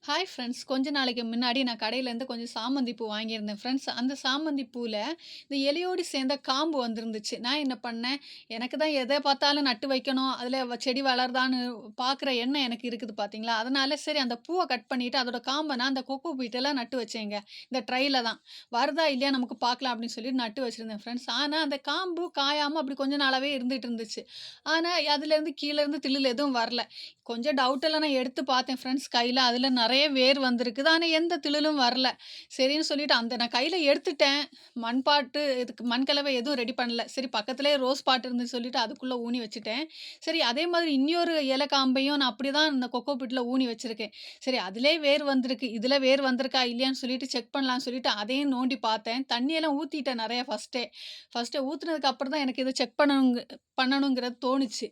Hi friends. கொஞ்ச நாளைக்கு முன்னாடி நான் கடையிலேருந்து கொஞ்சம் சாமந்தி பூ வாங்கியிருந்தேன் ஃப்ரெண்ட்ஸ். அந்த சாமந்தி பூல இந்த இலையோடு சேர்ந்த காம்பு வந்திருந்துச்சு. நான் என்ன பண்ணேன், எனக்கு தான் எத பார்த்தாலும் நட்டு வைக்கணும், அதில செடி வளருதான்னு பார்க்குற எண்ணம் எனக்கு இருக்குது பார்த்தீங்களா, அதனால சரி அந்த பூவ கட் பண்ணிட்டு அதோட காம்ப நான் அந்த கொக்கோ பீட்டுல நட்டு வச்சேங்க. இந்த ட்ரைல தான். வருதா இல்லையா நமக்கு பார்க்கலாம் அப்படின்னு சொல்லிட்டு நட்டு வச்சிருந்தேன் ஃப்ரெண்ட்ஸ். ஆனா அந்த காம்பு காயாம அப்படி கொஞ்ச நாளாவே இருந்துட்டு இருந்துச்சு. ஆனா அதுலேருந்து கீழேருந்து தில்லுல எதுவும் வரல. கொஞ்சம் டவுட்டெல்லாம் நான் எடுத்து பார்த்தேன் ஃப்ரெண்ட்ஸ் கையில. அதில நெறைய வேர் வந்திருக்குது. ஆனா எந்த திளிலும் வரல. சரின்னு சொல்லிட்டு நான் கையில எடுத்துட்டேன். மண் பாட்டு இதுக்கு மண் கலவை எதுவும் ரெடி பண்ணல. சரி பக்கத்திலேயே ரோஸ் பாட் இருந்துன்னு சொல்லிட்டு அதுக்குள்ள ஊனி வச்சுட்டேன். சரி அதே மாதிரி இன்னொரு இலை காம்பையும் நான் அப்படிதான் இந்த கொக்கோ பிட்ல ஊனி வச்சிருக்கேன். சரி அதிலயே வேர் வந்திருக்கு. இதில வேர் வந்திருக்கா இல்லையான்னு சொல்லிட்டு செக் பண்ணலான்னு சொல்லிட்டு அதையும் நோண்டி பார்த்தேன். தண்ணியெல்லாம் ஊத்திட்டேன் நெறைய ஃபர்ஸ்ட்டே. ஃபர்ஸ்ட்டு ஊத்துனதுக்கு அப்புறம் தான் எனக்கு இத செக் பண்ணணுங்கிறது தோணுச்சு.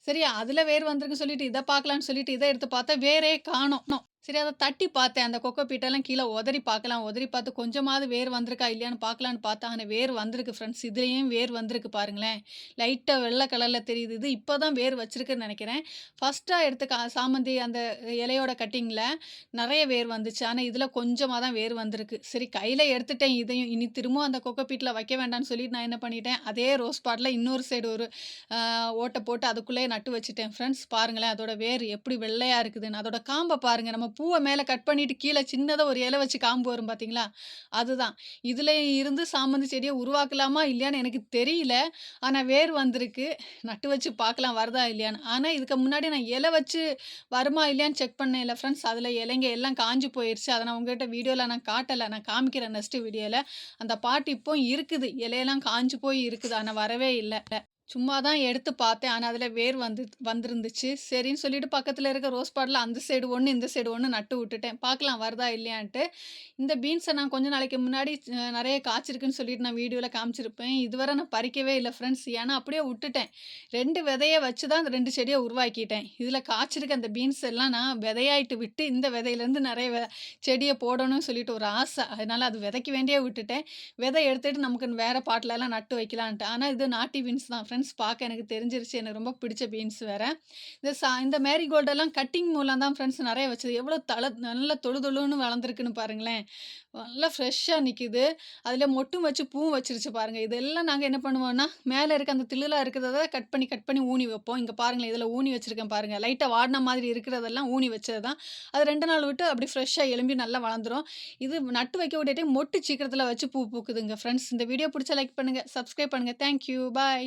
சரி அதில வேர் வந்திருக்குன்னு சொல்லிட்டு இத பார்க்கலான்னு சொல்லிட்டு இத எடுத்து பார்த்தா வேரே காணோம். சரி அத தட்டி பார்த்தேன். அந்த கொக்கோ பீட்டெல்லாம் கீழ உதறி பார்க்கலாம். உதறி பார்த்து கொஞ்சமாவது வேர் வந்திருக்கா இல்லையான்னு பார்க்கலான்னு பார்த்தா, ஆனா வேர் வந்திருக்கு ஃப்ரெண்ட்ஸ். இதுலயும் வேர் வந்திருக்கு பாருங்களேன். லைட்டா வெள்ள கலர்ல தெரியுது. இது இப்ப தான் வேர் வச்சிருக்குன்னு நெனைக்கிறேன். ஃபர்ஸ்ட்டா எடுத்த சாமந்தி அந்த இலையோட கட்டிங்ல நெறைய வேர் வந்துச்சு. ஆனா இதுல கொஞ்சமா தான் வேர் வந்திருக்கு. சரி கையில எடுத்துட்டேன் இதையும். இனி திரும்பவும் அந்த கொக்கோ பீட்ல வைக்க வேண்டான்னு சொல்லிட்டு நான் என்ன பண்ணிட்டேன், அதே ரோஸ் பாட்ல இன்னொரு சைடு ஒரு அ ஓட்ட போட்டு அதுக்குள்ளேயே நட்டு வச்சுட்டேன் ஃப்ரெண்ட்ஸ். பாருங்களேன் அதோட வேர் எப்படி வெள்ளையா இருக்குதுன்னு. அதோட காம்ப பாருங்க. நம்ம பூவ மேல கட் பண்ணிட்டு கீழ சின்னதா ஒரு இலை வச்சு காம்பு வரும் பார்த்தீங்களா? அதுதான். இதுல இருந்து சாமந்தி செடிய உருவாக்கலாமா? இல்லையான்னு எனக்கு தெரியல. ஆனா வேர் வந்திருக்கு. நட்டு வச்சு பார்க்கலாம் வருதா இல்லையான்னு. ஆனா இதுக்கு முன்னாடி நான் இலை வச்சு வருமா இல்லையான்னு செக் பண்ணேன்ல ஃப்ரெண்ட்ஸ். அதுல இலைங்க எல்லாம் காஞ்சு போயிருச்சு. அத நான் உங்ககிட்ட வீடியோல நான் காட்டல. நான் காமிக்கிறேன் நெக்ஸ்ட் வீடியோல. அந்த பாட்டு இப்பவும் இருக்குது. இலையெல்லாம் காஞ்சு போய் இருக்குது. ஆனா வரவே இல்ல. சும்மா தான் எடுத்து பார்த்தேன். ஆனா, அதில வேர் வந்திருந்துச்சு. சரின்னு சொல்லிட்டு பக்கத்தில இருக்க ரோஸ் பாட்ல அந்த சைடு 1, இந்த சைடு 1 நட்டு விட்டுட்டேன். பார்க்கலாம் வருதா இல்லையான்ட்டு. இந்த பீன்ஸ நான் கொஞ்ச நாளைக்கு முன்னாடி நெறைய காய்ச்சிருக்குன்னு சொல்லிட்டு நான் வீடியோல காமிச்சிருப்பேன். இதுவரை நான் பறிக்கவே இல்ல ஃப்ரெண்ட்ஸ். ஏன்னா அப்படியே விட்டுட்டேன். 2 விதைய வச்சு தான் அந்த 2 செடிய உருவாக்கிட்டேன். இதில காய்ச்சிருக்க அந்த பீன்ஸ் எல்லாம் நான் விதையாயிட்டு விட்டு, இந்த விதையிலேருந்து நெறைய செடிய போடணும்னு சொல்லிட்டு ஒரு ஆசை. அதனால அது விதைக்கு வேண்டியே விட்டுட்டேன். விதை எடுத்துட்டு நமக்கு வேற பாட்லலாம் நட்டு வைக்கலான்ட்டு. ஆனா இது நாட்டி பீன்ஸ் தான் ஃப்ரெண்ட்ஸ். பார்க்க எனக்கு தெரிஞ்சிருச்சு. எனக்கு ரொம்ப பிடிச்ச பீன்ஸ் வேற. இந்த மேரிகோல்டெல்லாம் கட்டிங் மூலம் தான் ஃப்ரெண்ட்ஸ் நெறைய வச்சது. எவ்வளோ நல்லா தொளு தொளுன்னு வளர்ந்துருக்குன்னு பாருங்களேன். நல்லா ஃப்ரெஷ்ஷா நிக்குது. அதில மொட்டும் வச்சு பூவும் வச்சிருச்சு பாருங்க. இதெல்லாம் நாங்க என்ன பண்ணுவோம்னா, மேல இருக்க அந்த தில்லுலா இருக்கிறத கட் பண்ணி ஊனி வைப்போம். இங்க பாருங்களேன், இதில ஊனி வச்சிருக்கேன் பாருங்க. லைட்டா வாடின மாதிரி இருக்கிறதெல்லாம் ஊனி வச்சது தான். அது 2 நாள் விட்டு அப்படி ஃப்ரெஷ்ஷா எழும்பி நல்லா வளர்ந்துரும். இது நட்டு வைக்க விட்டுட்டே மொட்டு சீக்கிரத்தில வச்சு பூ பூக்குதுங்க ஃப்ரெண்ட்ஸ். இந்த வீடியோ பிடிச்சா லைக் பண்ணுங்க, சப்ஸ்கிரைப் பண்ணுங்க. Thank you. பாய்.